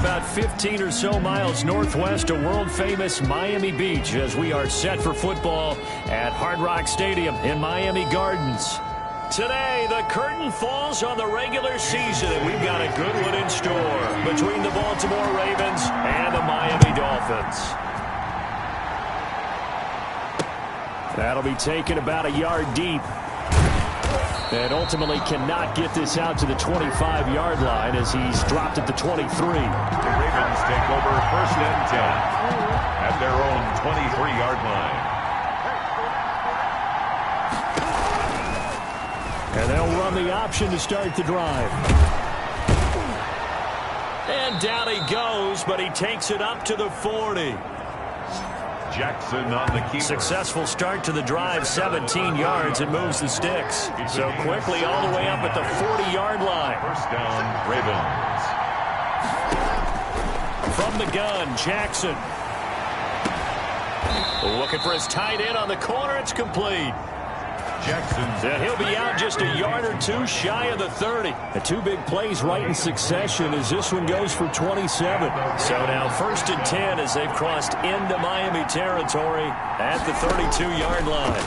about 15 or so miles northwest of world-famous Miami Beach as we are set for football at Hard Rock Stadium in Miami Gardens. Today, the curtain falls on the regular season, and we've got a good one in store between the Baltimore Ravens and the Miami Dolphins. That'll be taken about a yard deep. And ultimately cannot get this out to the 25-yard line as he's dropped at the 23. The Ravens take over 1st and 10 at their own 23-yard line. And they'll run the option to start the drive. And down he goes, but he takes it up to the 40. Jackson on the keeper. Successful start to the drive, 17 yards, and moves the sticks. So quickly all the way up at the 40-yard line. 1st down, Ravens. From the gun, Jackson. Looking for his tight end on the corner. It's complete. Jackson's. And he'll be out just a yard or two shy of the 30. The two big plays right in succession as this one goes for 27. So now 1st and 10 as they've crossed into Miami territory at the 32-yard line.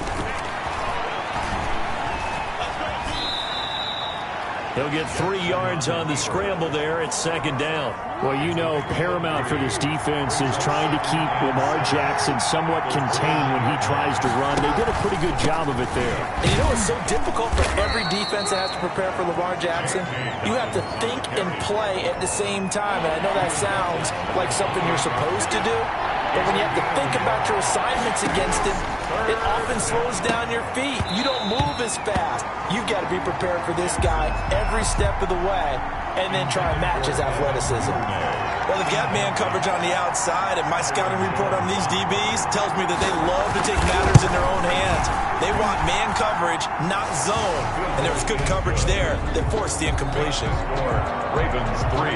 He'll get 3 yards on the scramble there at 2nd down. Well, you know, paramount for this defense is trying to keep Lamar Jackson somewhat contained when he tries to run. They did a pretty good job of it there. And you know it's so difficult for every defense that has to prepare for Lamar Jackson? You have to think and play at the same time. And I know that sounds like something you're supposed to do, but when you have to think about your assignments against him, it often slows down your feet. You don't move as fast. You've got to be prepared for this guy every step of the way and then try and match his athleticism. Well, they've got man coverage on the outside, and my scouting report on these DBs tells me that they love to take matters in their own hands. They want man coverage, not zone. And there was good coverage there that forced the incompletion. Ravens 3.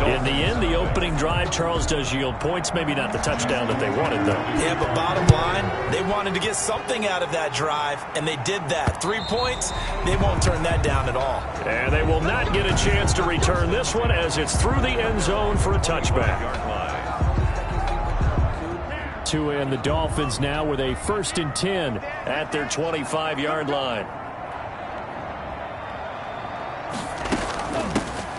In the end, the opening drive, Charles, does yield points. Maybe not the touchdown that they wanted, though. Yeah, but bottom line, they wanted to get something out of that drive, and they did that. 3 points, they won't turn that down at all. And they will not get a chance to return this one as it's through the end zone for a touchback. To end the Dolphins now with a 1st and 10 at their 25-yard line.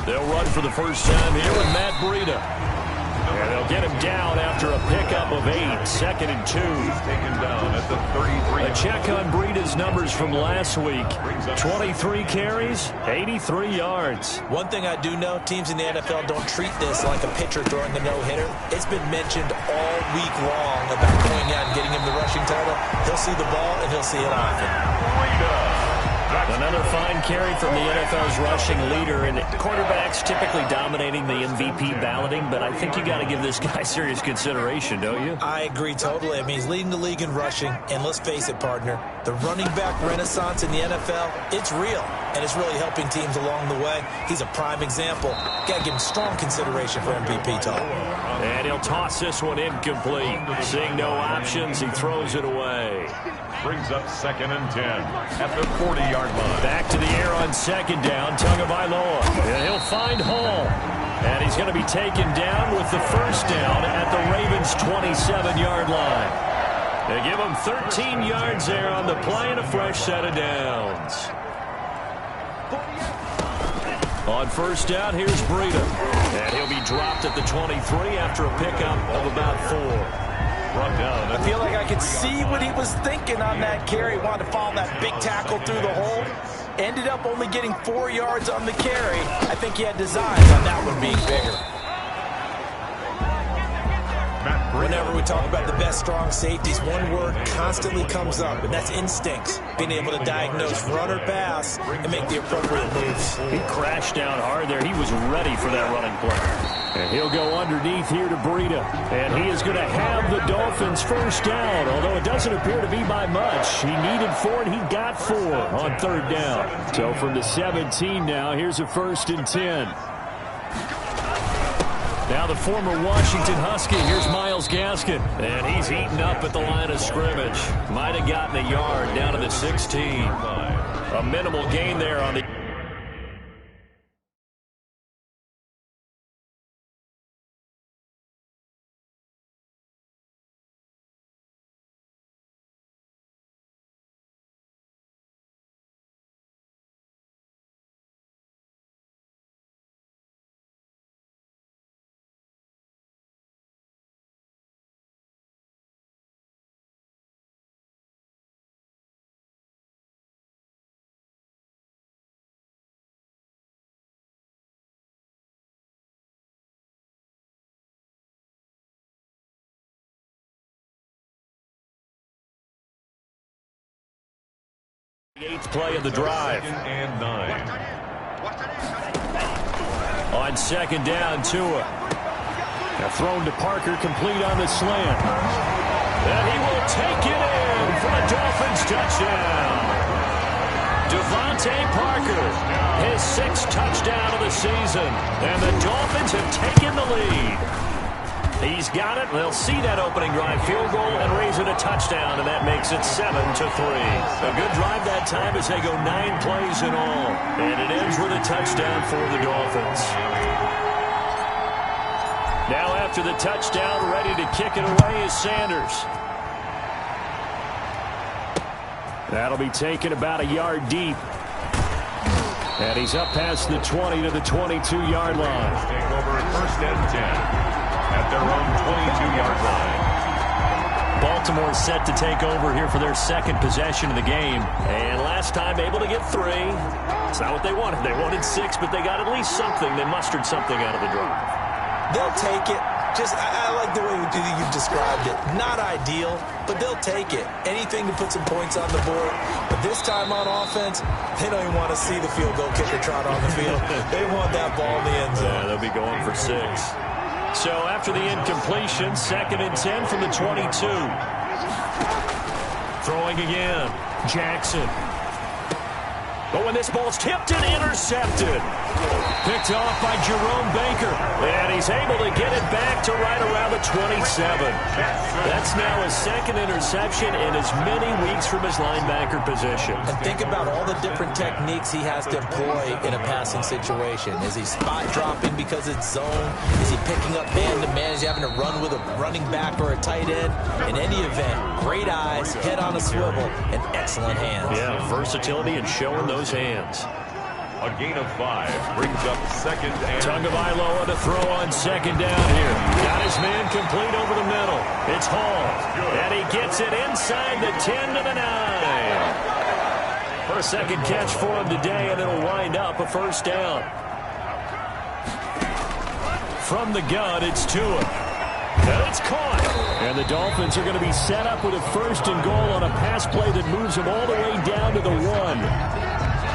They'll run for the first time here with Matt Breida. And they'll get him down after a pickup of 8, 2nd and 2. He's taken down at the 33. A check on Breida's numbers from last week. 23 carries, 83 yards. One thing I do know, teams in the NFL don't treat this like a pitcher throwing a no-hitter. It's been mentioned all week long about going out and getting him the rushing title. He'll see the ball, and he'll see it often. Another fine carry from the NFL's rushing leader, and quarterbacks typically dominating the MVP balloting, but I think you got to give this guy serious consideration, don't you? I agree totally. I mean, he's leading the league in rushing, and let's face it, partner, the running back renaissance in the NFL, it's real, and it's really helping teams along the way. He's a prime example. Got to give him strong consideration for MVP talk. And he'll toss this one incomplete. Seeing no options, he throws it away. Brings up 2nd and 10 at the 40-yard line. Back to the air on 2nd down, Tagovailoa. And he'll find Hall. And he's going to be taken down with the 1st down at the Ravens' 27-yard line. They give him 13 yards there on the play and a fresh set of downs. On 1st down, here's Breida. And he'll be dropped at the 23 after a pickup of about 4. I feel like I could see what he was thinking on that carry. Wanted to follow that big tackle through the hole. Ended up only getting 4 yards on the carry. I think he had designs on that one being bigger. Whenever we talk about the best strong safeties, one word constantly comes up, and that's instincts. Being able to diagnose run or pass and make the appropriate moves. He crashed down hard there. He was ready for that running play. And he'll go underneath here to Breida. And he is going to have the Dolphins' 1st down, although it doesn't appear to be by much. He needed 4, and he got 4 on 3rd down. So from the 17 now, here's a 1st and 10. Now the former Washington Husky, here's Myles Gaskin. And he's eaten up at the line of scrimmage. Might have gotten a yard down to the 16. A minimal gain there on the Eighth play of the drive. 2nd and 9. On 2nd down, Tua. Now thrown to Parker, complete on the slant. And he will take it in for a Dolphins touchdown. Devontae Parker, his 6th touchdown of the season. And the Dolphins have taken the lead. He's got it. They'll see that opening drive field goal and raise it a touchdown, and that makes it 7-3. A good drive that time as they go 9 plays in all. And it ends with a touchdown for the Dolphins. Now after the touchdown, ready to kick it away is Sanders. That'll be taken about a yard deep. And he's up past the 20 to the 22-yard line. Take over 1st and 10 at their own 22-yard line. Baltimore set to take over here for their 2nd possession of the game. And last time able to get 3. It's not what they wanted. They wanted 6, but they got at least something. They mustered something out of the drive. They'll take it. I like the way you've described it. Not ideal, but they'll take it. Anything to put some points on the board. But this time on offense, they don't even want to see the field goal kicker trot on the field. They want that ball in the end zone. Yeah, they'll be going for 6. So after the incompletion, 2nd and 10 from the 22. Throwing again. Jackson. But when this ball's tipped and intercepted. Picked off by Jerome Baker. And he's able to get it back to right around the 27. That's now his 2nd interception in as many weeks from his linebacker position. And think about all the different techniques he has to employ in a passing situation. Is he spot dropping because it's zone? Is he picking up man-to-man? Is he having to run with a running back or a tight end? In any event, great eyes, head on a swivel, and excellent hands. Yeah, versatility and showing those hands. A gain of 5 brings up 2nd and... Tagovailoa to throw on 2nd down here. Got his man complete over the middle. It's Hall. And he gets it inside the 10 to the 9. For a 2nd catch for him today, and it'll wind up a 1st down. From the gun, it's Tua. And it's caught. And the Dolphins are going to be set up with a 1st and goal on a pass play that moves them all the way down to the 1.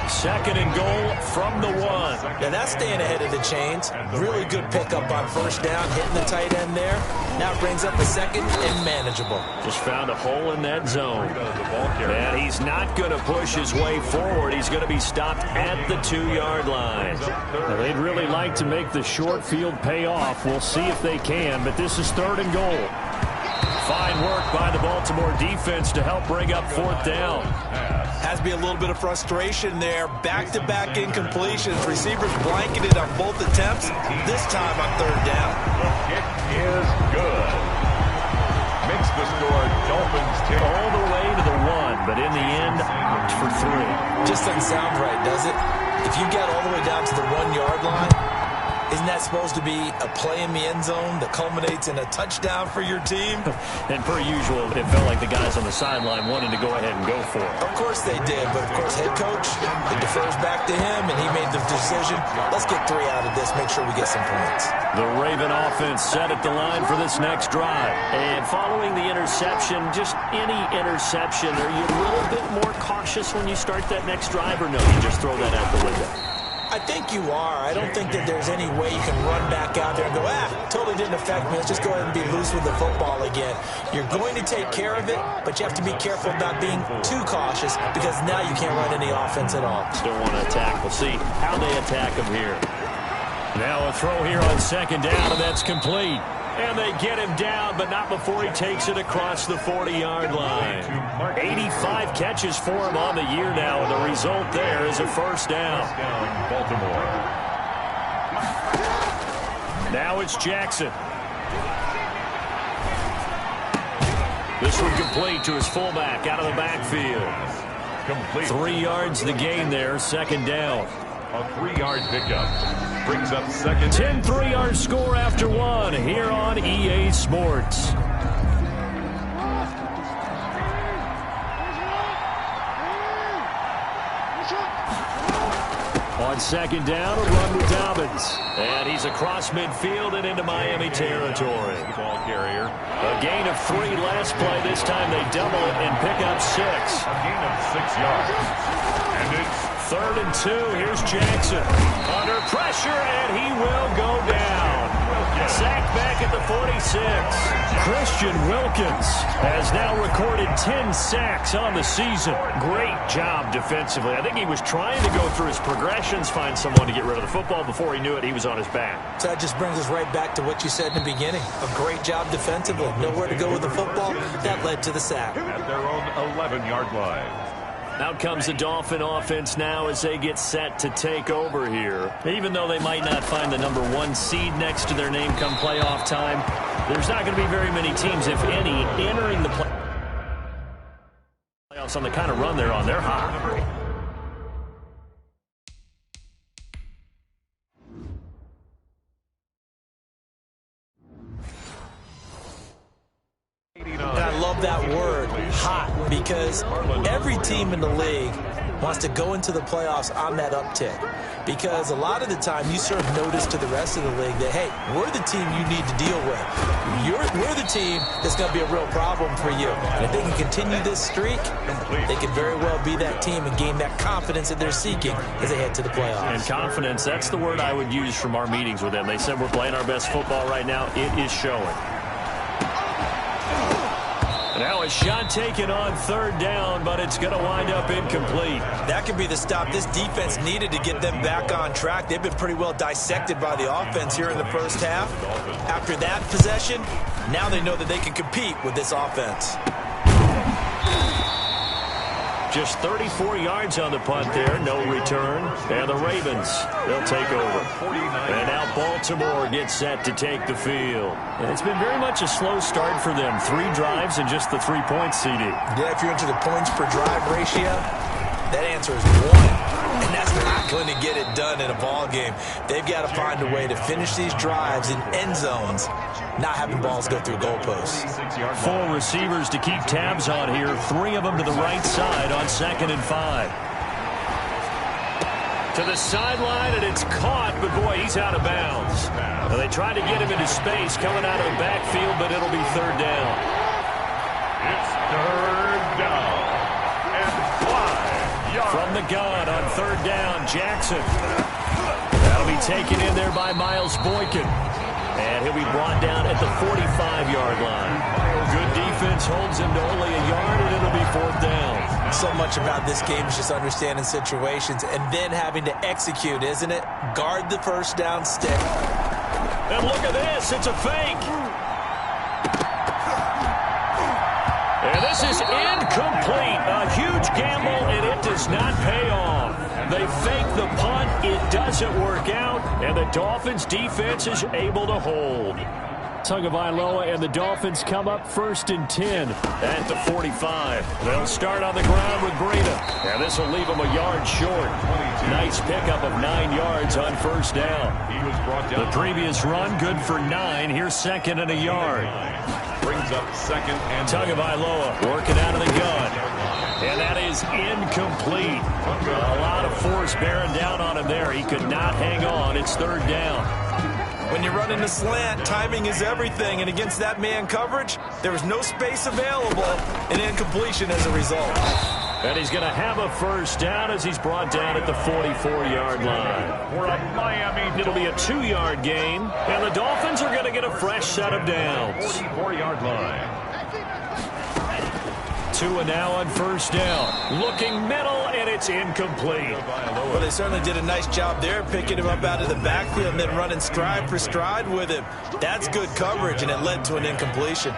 2nd and goal from the 1. Now that's staying ahead of the chains. Really good pickup on 1st down, hitting the tight end there. Now it brings up a 2nd and manageable. Just found a hole in that zone. And he's not going to push his way forward. He's going to be stopped at the 2-yard line. Now, they'd really like to make the short field pay off. We'll see if they can, but this is 3rd and goal. Fine work by the Baltimore defense to help bring up 4th down. Has to be a little bit of frustration there. Back-to-back incompletions. Receivers blanketed on both attempts. This time on 3rd down. The kick is good. Makes the score Dolphins take all the way to the 1, but in the end, opts for 3. Just doesn't sound right, does it? If you get all the way down to the 1-yard line, isn't that supposed to be a play in the end zone that culminates in a touchdown for your team? And per usual, it felt like the guys on the sideline wanted to go ahead and go for it. Of course they did, but of course head coach, it defers back to him, and he made the decision. Let's get 3 out of this, make sure we get some points. The Raven offense set at the line for this next drive. And following the interception, just any interception, are you a little bit more cautious when you start that next drive, or no, you just throw that out the window? I think you are. I don't think that there's any way you can run back out there and go, totally didn't affect me. Let's just go ahead and be loose with the football again. You're going to take care of it, but you have to be careful about being too cautious because now you can't run any offense at all. Still want to attack. We'll see how they attack them here. Now a throw here on 2nd down, and that's complete. And they get him down, but not before he takes it across the 40-yard line. 85 catches for him on the year now, and the result there is a 1st down. Baltimore. Now it's Jackson. This one complete to his fullback out of the backfield. Complete. 3 yards the gain there, 2nd down. A 3-yard pickup. Brings up 2nd. 10 3-yard score after 1 here on EA Sports. On On second down, a run with Dobbins. And he's across midfield and into Miami territory. Ball carrier. A gain of 3 last play. This time they double it and pick up 6. A gain of 6 yards. And it's 3rd and 2. Here's Jackson. Under pressure, and he will go down. Sacked back at the 46. Christian Wilkins has now recorded 10 sacks on the season. Great job defensively. I think he was trying to go through his progressions, find someone to get rid of the football. Before he knew it, he was on his back. So that just brings us right back to what you said in the beginning. A great job defensively. Nowhere to go with the football. That led to the sack. at their own 11-yard line. Out comes the Dolphin offense now as they get set to take over here. Even though they might not find the number 1 seed next to their name come playoff time, there's not going to be very many teams, if any, entering the playoffs on the kind of run they're on. They're hot. And I love that word, hot, because every team in the league wants to go into the playoffs on that uptick. Because a lot of the time you serve notice to the rest of the league that, hey, we're the team you need to deal with. We're the team that's going to be a real problem for you. And if they can continue this streak, they could very well be that team and gain that confidence that they're seeking as they head to the playoffs. And confidence, that's the word I would use from our meetings with them. They said we're playing our best football right now. It is showing. Now a shot taken on 3rd down, but it's going to wind up incomplete. That could be the stop this defense needed to get them back on track. They've been pretty well dissected by the offense here in the first half. After that possession, now they know that they can compete with this offense. Just 34 yards on the punt there, no return. And the Ravens, they'll take over. And now Baltimore gets set to take the field. And it's been very much a slow start for them. 3 drives and just the 3 points, CD. Yeah, if you're into the points per drive ratio, that answer is 1. And that's not going to get it done in a ball game. They've got to find a way to finish these drives in end zones, not having balls go through goalposts. 4 receivers to keep tabs on here. 3 of them to the right side on 2nd and 5. To the sideline, and it's caught, but boy, he's out of bounds. Now, they tried to get him into space coming out of the backfield, but it'll be 3rd down. It's 3rd down. And 5 yards. From the gun on 3rd down, Jackson. That'll be taken in there by Miles Boykin. And he'll be brought down at the 45-yard line. Good defense holds him to only a yard, and it'll be 4th down. So much about this game is just understanding situations and then having to execute, isn't it? Guard the first down stick. And look at this. It's a fake. And this is incomplete. A huge gamble, and it does not pay off. They fake the punt. It doesn't work out, and the Dolphins' defense is able to hold. Tagovailoa and the Dolphins come up 1st and 10 at the 45. They'll start on the ground with Breida. And this will leave them a yard short. Nice pickup of 9 yards on 1st down. He was brought down. The previous run, good for 9. Here's 2nd and a yard. Brings up 2nd and Tagovailoa working out of the gun. And that is incomplete. A lot of force bearing down on him there. He could not hang on. It's 3rd down. When you're running the slant, timing is everything. And against that man coverage, there was no space available, and incompletion as a result. And he's going to have a 1st down as he's brought down at the 44-yard line. for a Miami. It'll be a 2-yard gain, and the Dolphins are going to get a fresh set of downs. 44-yard line. Tua now on 1st down. Looking middle, and it's incomplete. Well, they certainly did a nice job there, picking him up out of the backfield and then running stride for stride with him. That's good coverage, and it led to an incompletion.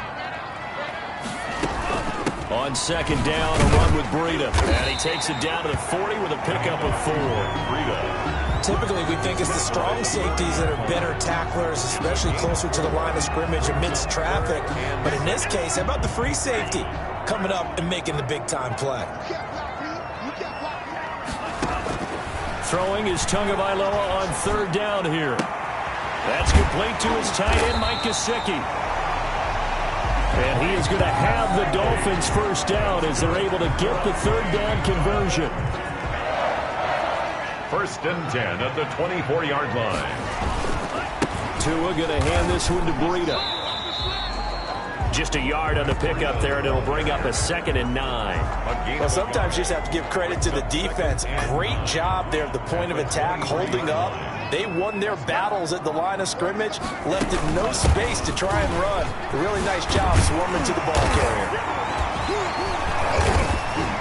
On 2nd down, a run with Breida. And he takes it down to the 40 with a pickup of 4. Breida. Typically, we think it's the strong safeties that are better tacklers, especially closer to the line of scrimmage amidst traffic. But in this case, how about the free safety coming up and making the big-time play? Throwing is Tagovailoa on 3rd down here. That's complete to his tight end, Mike Gesicki. And he is going to have the Dolphins' 1st down as they're able to get the 3rd down conversion. First and 10 at the 24-yard line. Tua going to hand this one to Breida. Just a yard on the pickup there, and it'll bring up a 2nd and 9. Well, sometimes you just have to give credit to the defense. Great job there at the point of attack, holding up. They won their battles at the line of scrimmage, left it no space to try and run. A really nice job swarming to the ball carrier.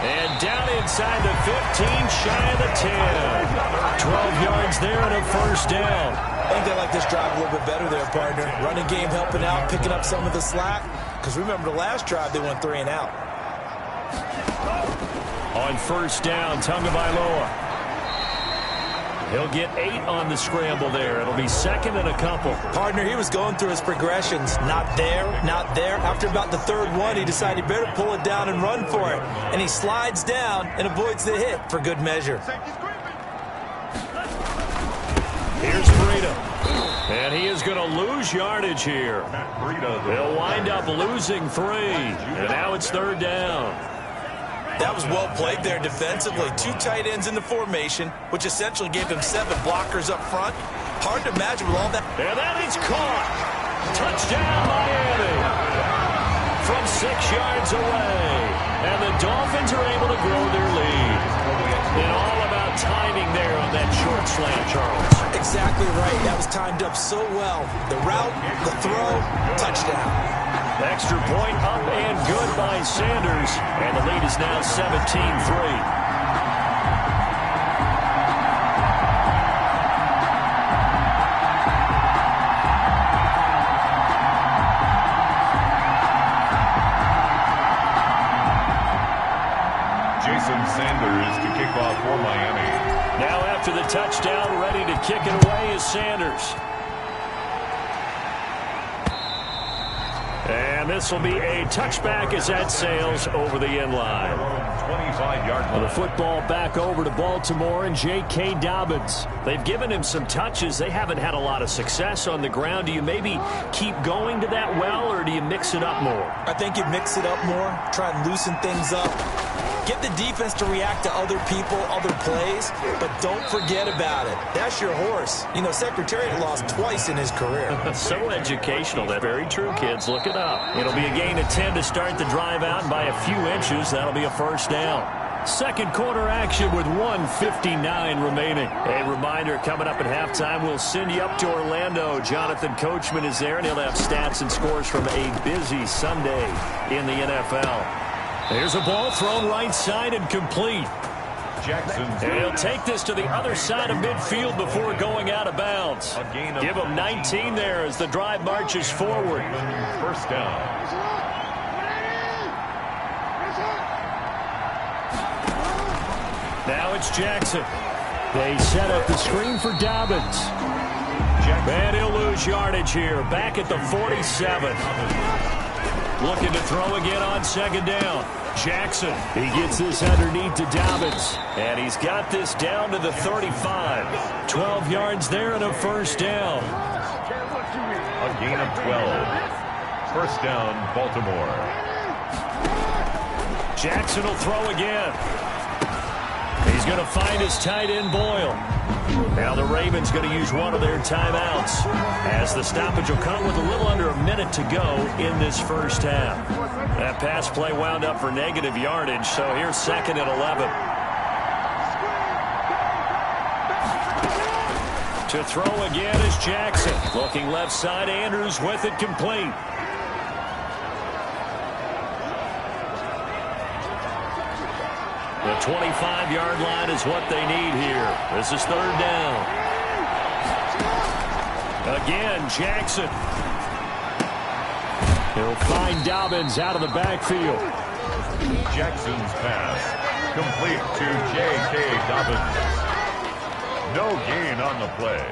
And down inside the 15, shy of the 10. 12 yards there and a first down. I think they like this drive a little bit better there, partner. Running game helping out, picking up some of the slack. Because remember the last drive, they went 3 and out. On first down, Tagovailoa. He'll get 8 on the scramble there. It'll be 2nd and a couple. Partner, he was going through his progressions. Not there, not there. After about the 3rd one, he decided he better pull it down and run for it. And he slides down and avoids the hit for good measure. Here's Breida. And he is going to lose yardage here. They'll wind up losing 3. And now it's 3rd down. That was well played there defensively. 2 tight ends in the formation, which essentially gave him 7 blockers up front. Hard to imagine with all that. And that is caught. Touchdown, Miami. From 6 yards away. And the Dolphins are able to grow their lead. And all about timing there on that short slant, Charles. Exactly right. That was timed up so well. The route, the throw, touchdown. Extra point up and good by Sanders. And the lead is now 17-3. Sanders to kick off for Miami. Now after the touchdown, ready to kick it away is Sanders. And this will be a touchback as that sails over the end line. 25-yard line. The football back over to Baltimore and J.K. Dobbins. They've given him some touches. They haven't had a lot of success on the ground. Do you maybe keep going to that well, or do you mix it up more? I think you mix it up more, try and loosen things up. Get the defense to react to other people, other plays, but don't forget about it. That's your horse. You know, Secretariat lost twice in his career. So educational. That's very true, kids. Look it up. It'll be a gain of 10 to start the drive out, and by a few inches, that'll be a first down. Second quarter action with 1:59 remaining. A reminder, coming up at halftime, we'll send you up to Orlando. Jonathan Coachman is there, and he'll have stats and scores from a busy Sunday in the NFL. There's a ball thrown right side and complete. Jackson. And he'll take this to the other side of midfield before going out of bounds. Give him 19 there as the drive marches forward. First down. Now it's Jackson. They set up the screen for Dobbins. And he'll lose yardage here. Back at the 47. Looking to throw again on second down. Jackson, he gets this underneath to Dobbins. And he's got this down to the 35. 12 yards there and a first down. A gain of 12. First down, Baltimore. Jackson will throw again. He's going to find his tight end, Boyle. Now the Ravens going to use one of their timeouts as the stoppage will come with a little under a minute to go in this first half. That pass play wound up for negative yardage, so here's 2nd and 11. To throw again is Jackson. Looking left side, Andrews with it complete. The 25-yard line is what they need here. This is 3rd down. Again, Jackson. He'll find Dobbins out of the backfield. Jackson's pass complete to J.K. Dobbins. No gain on the play.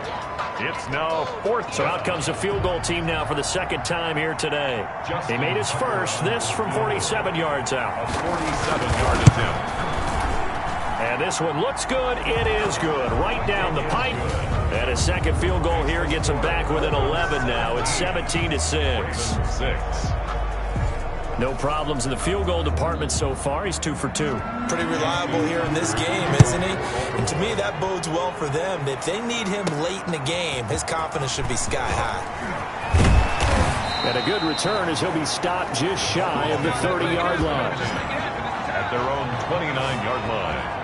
It's now 4th. So out comes a field goal team now for the 2nd time here today. He made his first, this from 47 yards out. A 47-yard attempt. And this one looks good. It is good. Right down the pipe. And a second field goal here gets him back within 11 now. It's 17-6. No problems in the field goal department so far. He's 2 for 2. Pretty reliable here in this game, isn't he? And to me, that bodes well for them. If they need him late in the game, his confidence should be sky high. And a good return as he'll be stopped just shy of the 30-yard line. At their own 29-yard line.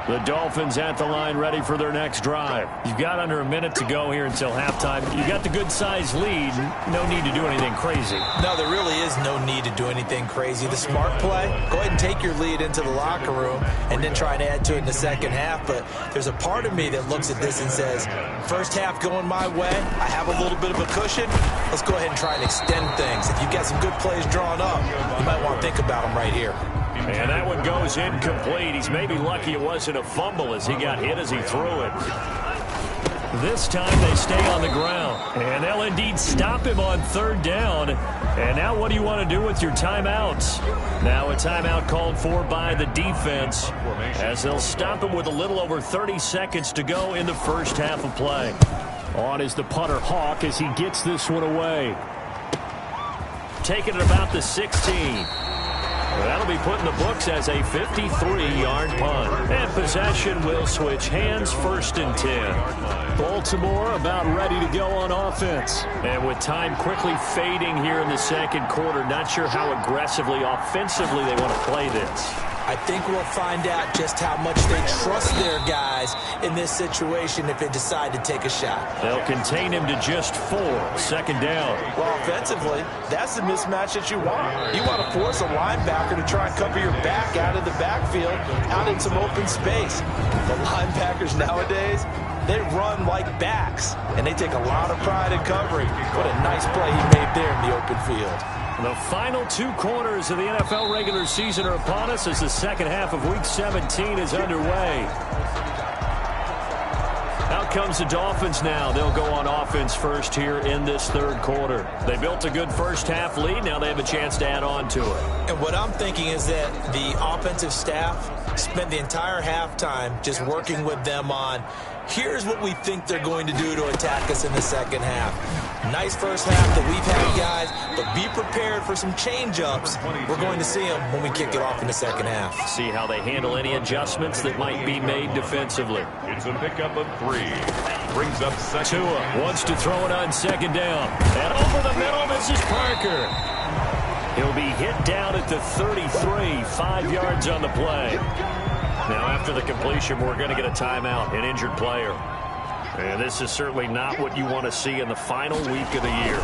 The Dolphins at the line ready for their next drive. You've got under a minute to go here until halftime. You got the good-sized lead. No need to do anything crazy. No, there really is no need to do anything crazy. The smart play, go ahead and take your lead into the locker room and then try and add to it in the second half. But there's a part of me that looks at this and says, first half going my way, I have a little bit of a cushion. Let's go ahead and try and extend things. If you've got some good plays drawn up, you might want to think about them right here. And that one goes incomplete. He's maybe lucky it wasn't a fumble as he got hit as he threw it. This time they stay on the ground. And they'll indeed stop him on third down. And now what do you want to do with your timeouts? Now a timeout called for by the defense as they'll stop him with a little over 30 seconds to go in the first half of play. On is the punter Hawk as he gets this one away. Taking it about the 16. That'll be put in the books as a 53-yard punt. And possession will switch hands, 1st and 10. Baltimore about ready to go on offense. And with time quickly fading here in the second quarter, not sure how aggressively, offensively they want to play this. I think we'll find out just how much they trust their guys in this situation if they decide to take a shot. They'll contain him to just 4, 2nd down. Well, offensively, that's the mismatch that you want. You want to force a linebacker to try and cover your back out of the backfield, out in some open space. The linebackers nowadays, they run like backs, and they take a lot of pride in covering. What a nice play he made there in the open field. The final 2 quarters of the NFL regular season are upon us as the second half of Week 17 is underway. Out comes the Dolphins now. They'll go on offense first here in this third quarter. They built a good first half lead. Now they have a chance to add on to it. And what I'm thinking is that the offensive staff spent the entire halftime just working with them on, here's what we think they're going to do to attack us in the second half. Nice first half that we've had, guys, but be prepared for some change-ups. We're going to see them when we kick it off in the second half. See how they handle any adjustments that might be made defensively. It's a pickup of 3. Brings up second. Tua wants to throw it on 2nd down. And over the middle, this is Parker. He'll be hit down at the 33, 5 yards on the play. Now, after the completion, we're going to get a timeout, an injured player. And this is certainly not what you want to see in the final week of the year.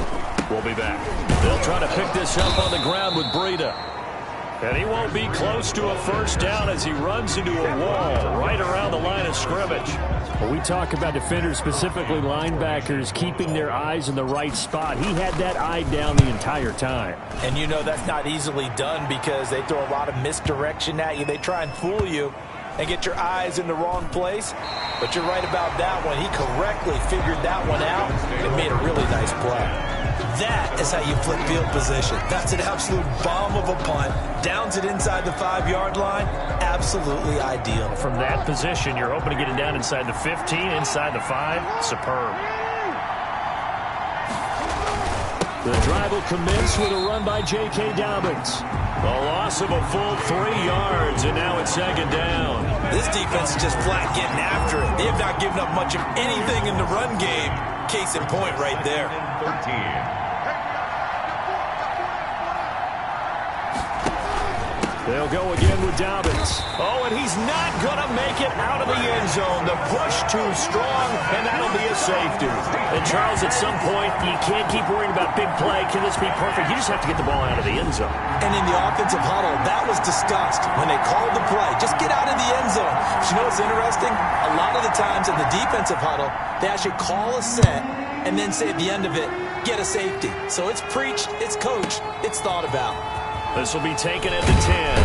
We'll be back. They'll try to pick this up on the ground with Breida. And he won't be close to a first down as he runs into a wall right around the line of scrimmage. When we talk about defenders, specifically linebackers, keeping their eyes in the right spot, he had that eye down the entire time. And you know that's not easily done because they throw a lot of misdirection at you. They try and fool you and get your eyes in the wrong place. But you're right about that one. He correctly figured that one out and made a really nice play. That is how you flip field position. That's an absolute bomb of a punt. Downs it inside the 5-yard line. Absolutely ideal. From that position, you're hoping to get it down inside the 15, inside the 5. Superb. The drive will commence with a run by J.K. Dobbins. A loss of a full 3 yards, and now it's 2nd down. This defense is just flat getting after it. They have not given up much of anything in the run game. Case in point right there. 13. They'll go again with Dobbins. Oh, and he's not going to make it out of the end zone. The push too strong, and that'll be a safety. And, Charles, at some point, you can't keep worrying about big play. Can this be perfect? You just have to get the ball out of the end zone. And in the offensive huddle, that was discussed when they called the play. Just get out of the end zone. But you know what's interesting? A lot of the times in the defensive huddle, they actually call a set and then say at the end of it, get a safety. So it's preached, it's coached, it's thought about. This will be taken at the 10.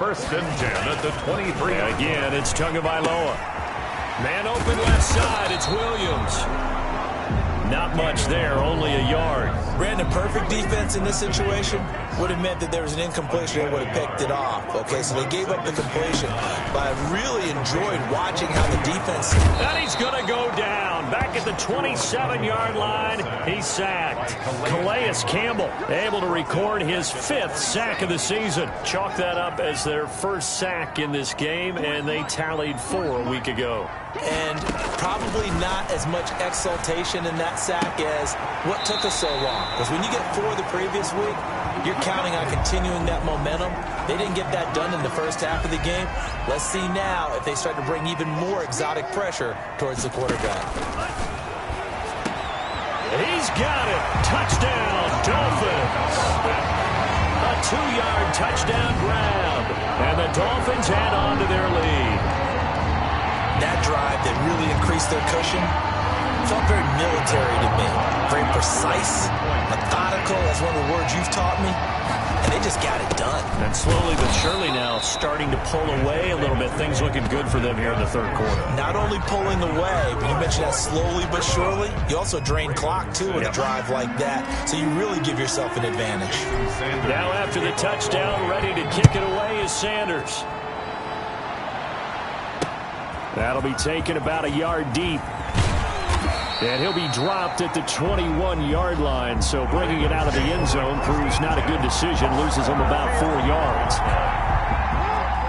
First and 10 at the 23. Again, it's Tagovailoa. Man open left side, it's Williams. Not much there, only a yard. Brandon, perfect defense in this situation would have meant that there was an incompletion. They would have picked it off. Okay, so they gave up the completion. But I really enjoyed watching how the defense... And he's going to go down. Back at the 27-yard line, he's sacked. Calais Campbell able to record his 5th sack of the season. Chalk that up as their first sack in this game, and they tallied 4 a week ago. And probably not as much exultation in that sack as what took us so long. Because when you get 4 the previous week, you're counting on continuing that momentum. They didn't get that done in the first half of the game. Let's see now if they start to bring even more exotic pressure towards the quarterback. He's got it. Touchdown, Dolphins. A 2-yard touchdown grab. And the Dolphins add on to their lead. That drive that really increased their cushion felt very military to me. Very precise, methodical. That's one of the words you've taught me. And they just got it done. And slowly but surely now starting to pull away a little bit. Things looking good for them here in the third quarter. Not only pulling away, but you mentioned that slowly but surely. You also drain clock, too, with a drive like that. So you really give yourself an advantage. Now after the touchdown, ready to kick it away is Sanders. That'll be taken about a yard deep. And he'll be dropped at the 21-yard line. So bringing it out of the end zone proves not a good decision. Loses him about 4 yards.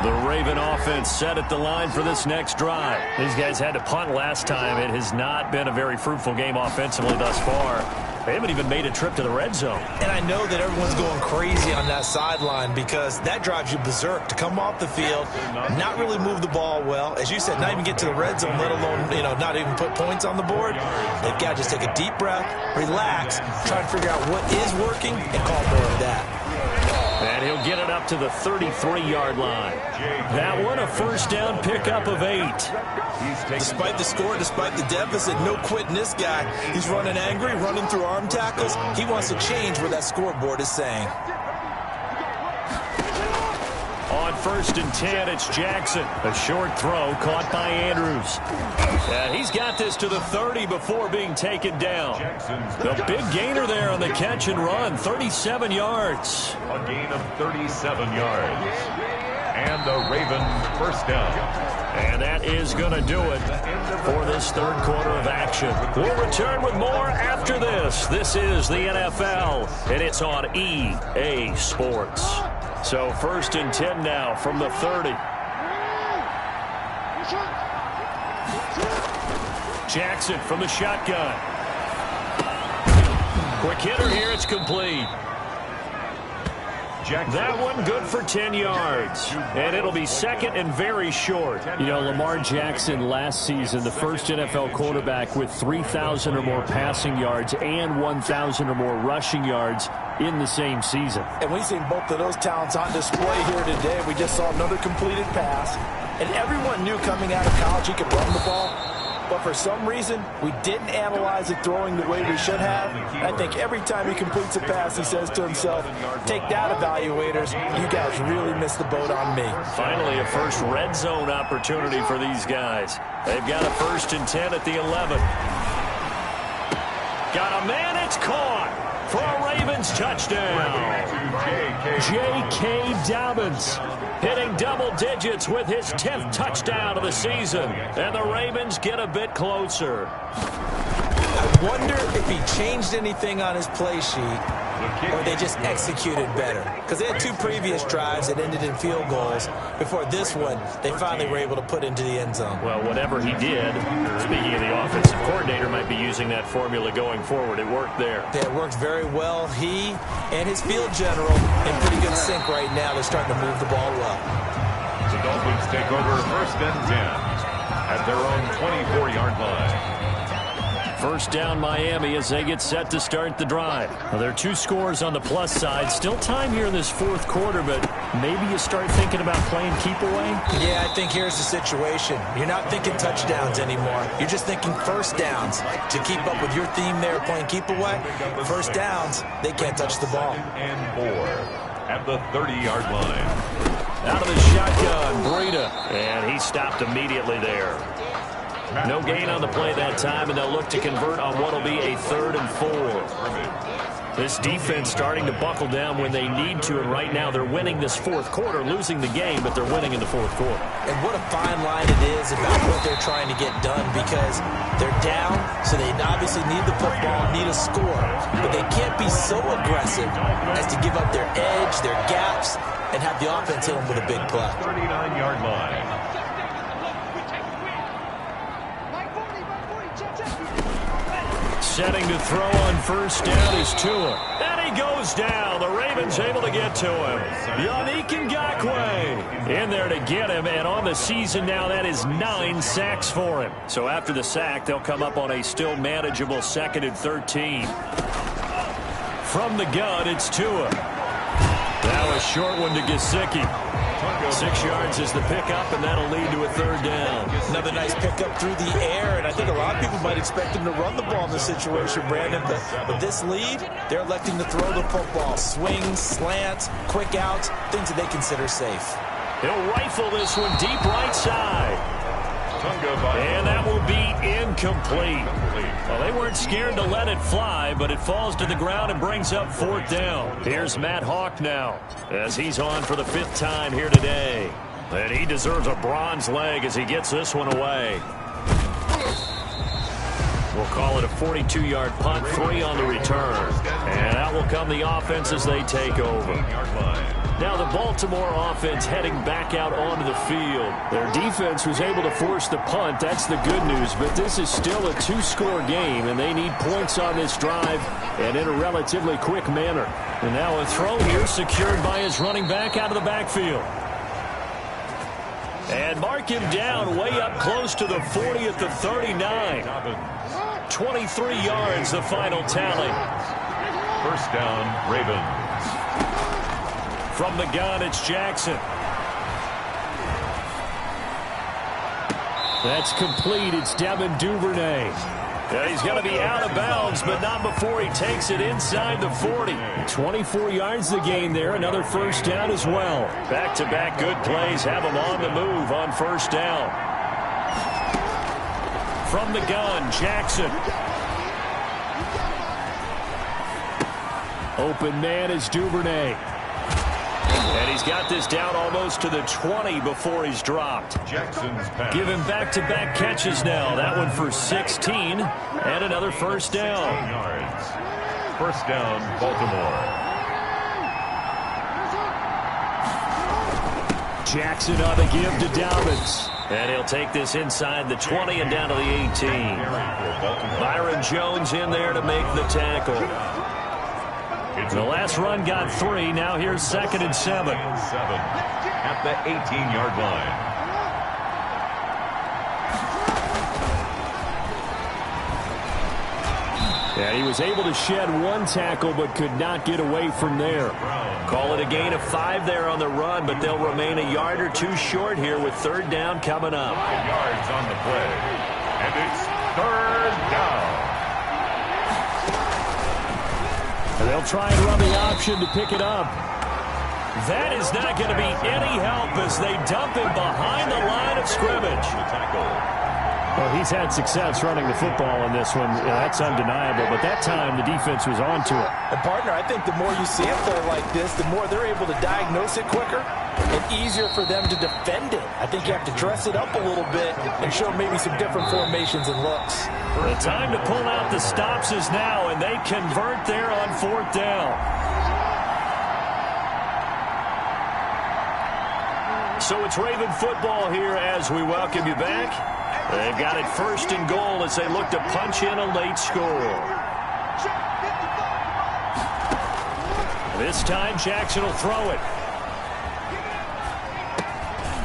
The Raven offense set at the line for this next drive. These guys had to punt last time. It has not been a very fruitful game offensively thus far. They haven't even made a trip to the red zone. And I know that everyone's going crazy on that sideline because that drives you berserk to come off the field, not really move the ball well. As you said, not even get to the red zone, let alone, not even put points on the board. They've got to just take a deep breath, relax, try to figure out what is working, and call more of that. And he'll get it up to the 33-yard line. That one, a first down pickup of 8. Despite the score, despite the deficit, no quitting this guy. He's running angry, running through arm tackles. He wants to change what that scoreboard is saying. On first and 10, it's Jackson. A short throw caught by Andrews. And he's got this to the 30 before being taken down. The big gainer there on the catch and run, 37 yards. A gain of 37 yards. And the Ravens first down. And that is going to do it for this third quarter of action. We'll return with more after this. This is the NFL, and it's on EA Sports. So first and 10 now from the 30. Jackson from the shotgun. Quick hitter here, it's complete. That one good for 10 yards. And it'll be second and very short. Lamar Jackson last season, the first NFL quarterback with 3,000 or more passing yards and 1,000 or more rushing yards in the same season. And we've seen both of those talents on display here today. We just saw another completed pass. And everyone knew coming out of college he could run the ball. But for some reason, we didn't analyze it throwing the way we should have. I think every time he completes a pass, he says to himself, take that, evaluators. You guys really missed the boat on me. Finally, a first red zone opportunity for these guys. They've got a first and 10 at the 11. Got a man, it's caught for a Ravens touchdown. J.K. Dobbins hitting double digits with his 10th touchdown of the season. And the Ravens get a bit closer. I wonder if he changed anything on his play sheet or they just executed better. Because they had 2 previous drives that ended in field goals. Before this one, they finally were able to put into the end zone. Well, whatever he did, speaking of the offensive coordinator, might be using that formula going forward. It worked there. Yeah, it worked very well. He and his field general in pretty good sync right now. They're starting to move the ball well. The Dolphins take over first and 10 at their own 24-yard line. First down Miami as they get set to start the drive. Well, there are 2 scores on the plus side. Still time here in this fourth quarter, but maybe you start thinking about playing keep away? Yeah, I think here's the situation. You're not thinking touchdowns anymore. You're just thinking first downs. To keep up with your theme there, playing keep away, first downs, they can't touch the ball. And 4 at the 30-yard line. Out of the shotgun, Breida. And he stopped immediately there. No gain on the play that time, and they'll look to convert on what will be a 3rd and 4. This defense starting to buckle down when they need to, and right now they're winning this 4th quarter, losing the game, but they're winning in the 4th quarter. And what a fine line it is about what they're trying to get done, because they're down, so they obviously need the football, need a score, but they can't be so aggressive as to give up their edge, their gaps, and have the offense hit them with a big play. 39-yard line. Setting to throw on 1st down is Tua. And he goes down. The Ravens able to get to him. Yannick Ngakoue in there to get him. And on the season now, that is 9 sacks for him. So after the sack, they'll come up on a still manageable 2nd and 13. From the gun, it's Tua. Now a short one to Gesicki. 6 yards is the pickup, and that'll lead to a 3rd down. Another nice pickup through the air, and I think a lot of people might expect him to run the ball in this situation, Brandon, but with this lead, they're electing to throw the football. Swings, slants, quick outs, things that they consider safe. He'll rifle this one deep right side. And that will be incomplete. Well, they weren't scared to let it fly, but it falls to the ground and brings up 4th down. Here's Matt Hawk now, as he's on for the 5th time here today. And he deserves a bronze leg as he gets this one away. We'll call it a 42-yard punt, 3 on the return. And out will come the offense as they take over. Now the Baltimore offense heading back out onto the field. Their defense was able to force the punt. That's the good news. But this is still a 2-score game, and they need points on this drive and in a relatively quick manner. And now a throw here secured by his running back out of the backfield. And mark him down way up close to the 40 at the 39. 23 yards, the final tally. 1st down, Ravens. From the gun, it's Jackson. That's complete. It's Devin Duvernay. Yeah, he's going to be out of bounds, but not before he takes it inside the 40. 24 yards the gain there. Another 1st down as well. Back-to-back good plays have him on the move on 1st down. From the gun, Jackson. Open man is Duvernay. And he's got this down almost to the 20 before he's dropped. Jackson's pass. Give him back-to-back catches now. That one for 16 and another 1st down. Yards. 1st down, Baltimore. Jackson on the give to Dobbins. And he'll take this inside the 20 and down to the 18. Byron Jones in there to make the tackle. The last run got 3. Now here's 2nd and 7. At the 18-yard line. And he was able to shed 1 tackle but could not get away from there. Call it a gain of 5 there on the run, but they'll remain a yard or 2 short here with 3rd down coming up. 5 yards on the play. And it's 3rd down. And they'll try and run the option to pick it up. That is not going to be any help as they dump him behind the line of scrimmage. Well, he's had success running the football in this one. That's undeniable, but that time the defense was on to it. And, partner, I think the more you see a play like this, the more they're able to diagnose it quicker and easier for them to defend it. I think you have to dress it up a little bit and show maybe some different formations and looks. The time to pull out the stops is now, and they convert there on 4th down. So it's Raven football here as we welcome you back. They've got it 1st and goal as they look to punch in a late score. This time Jackson will throw it.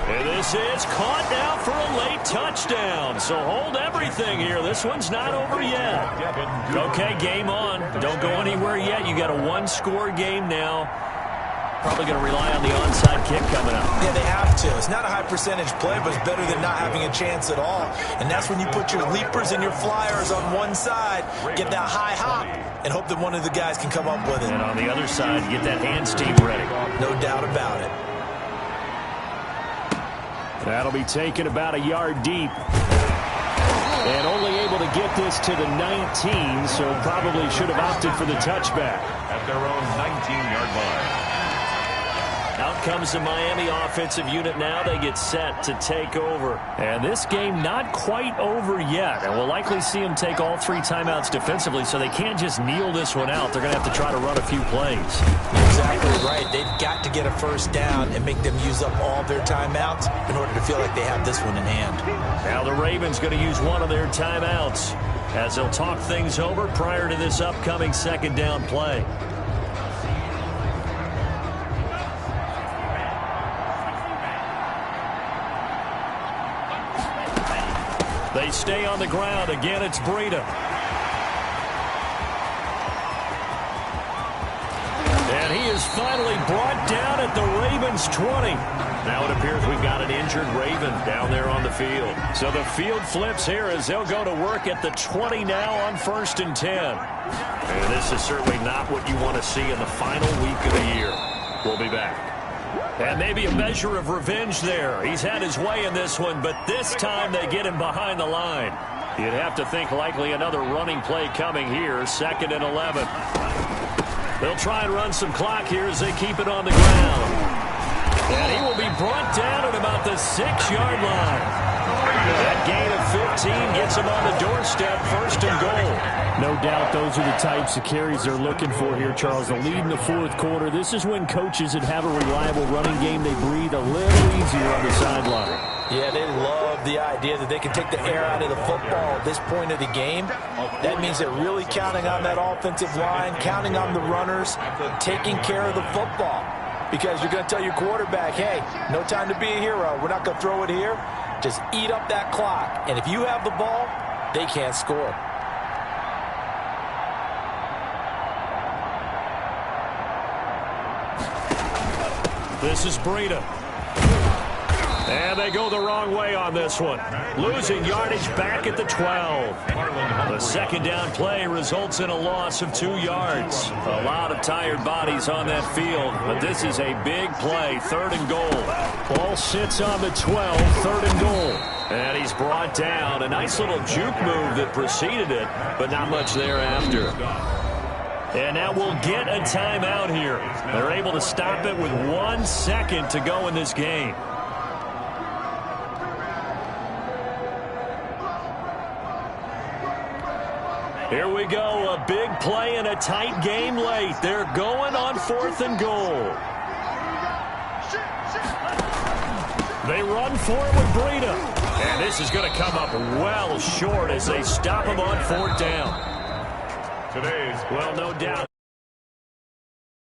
And this is caught now for a late touchdown. So hold everything here. This one's not over yet. Okay, game on. Don't go anywhere yet. You got a 1-score game now. Probably going to rely on the onside kick coming up. Yeah, they have to. It's not a high percentage play, but it's better than not having a chance at all. And that's when you put your leapers and your flyers on one side, get that high hop, and hope that one of the guys can come up with it. And on the other side, get that hand steam ready. No doubt about it. That'll be taken about a yard deep. And only able to get this to the 19, so probably should have opted for the touchback. At their own 19-yard line. Out comes the Miami offensive unit now. They get set to take over. And this game not quite over yet. And we'll likely see them take all 3 timeouts defensively, so they can't just kneel this one out. They're going to have to try to run a few plays. Exactly right. They've got to get a first down and make them use up all their timeouts in order to feel like they have this one in hand. Now the Ravens going to use one of their timeouts as they'll talk things over prior to this upcoming second down play. They stay on the ground. Again, it's Breida. And he is finally brought down at the Ravens' 20. Now it appears we've got an injured Raven down there on the field. So the field flips here as they'll go to work at the 20 now on 1st and 10. And this is certainly not what you want to see in the final week of the year. We'll be back. And maybe a measure of revenge there. He's had his way in this one, but this time they get him behind the line. You'd have to think likely another running play coming here, 2nd and 11. They'll try and run some clock here as they keep it on the ground. And he will be brought down at about the 6-yard line. That gain of 15 gets him on the doorstep, 1st and goal. No doubt those are the types of carries they're looking for here, Charles. The lead in the 4th quarter. This is when coaches that have a reliable running game, they breathe a little easier on the sideline. Yeah, they love the idea that they can take the air out of the football at this point of the game. That means they're really counting on that offensive line, counting on the runners, taking care of the football. Because you're going to tell your quarterback, hey, no time to be a hero. We're not going to throw it here. Just eat up that clock. And if you have the ball, they can't score. This is Breida. And they go the wrong way on this one. Losing yardage back at the 12. The second down play results in a loss of 2 yards. A lot of tired bodies on that field, but this is a big play, 3rd and goal. Ball sits on the 12, 3rd and goal. And he's brought down. A nice little juke move that preceded it, but not much thereafter. And now we'll get a timeout here. They're able to stop it with 1 second to go in this game. Here we go, a big play in a tight game late. They're going on 4th and goal. They run for it with Breida. And this is going to come up well short as they stop him on 4th down. Today's Well, no doubt.